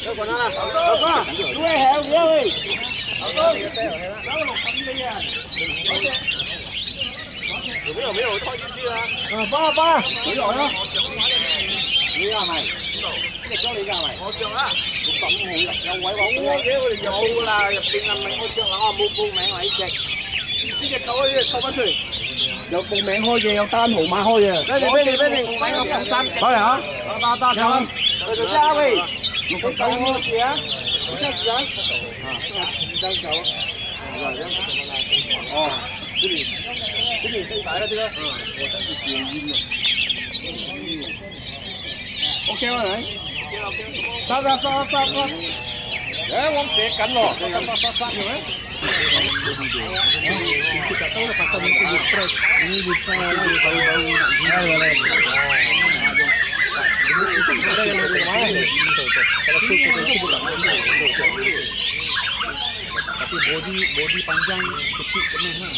Đâu còn nó là. Đâu có. Đuôi heo kia ơi. Đâu có. Đâu lục phẩm đi à. Rồi mấy hồi thôi chưa à? Ba. Mấy rồi đó. Đi ra mày. Cái chỗ đi ra mày. Một trường á. Lục phẩm hụi đâu quậy bóng mua kia rồi giờ mua là nhập tiền năm mình mua trường là mua mẹ mày chết. Cái câu ấy không có gì. Giờ bụng mẹ hôi về ông tan hủ mà hôi về. Bên này mày không cầm tan. Thôi hả? Ta chào anh. Rồi sao vậy? Một cái câu mua xía. Sao xía? Đang chào. Rồi đó. Cái gì cái tại đó chưa? Ok rồi đấy. Sao. Đấy, không sẽ cắn rồi. Sao rồi đấy. Kita tahu lah pasal mungkin di stres. Ini bisa bau-bau. Itu ada yang lebih mahal. Kalau itu bukan. Tapi body panjang kecil kemana?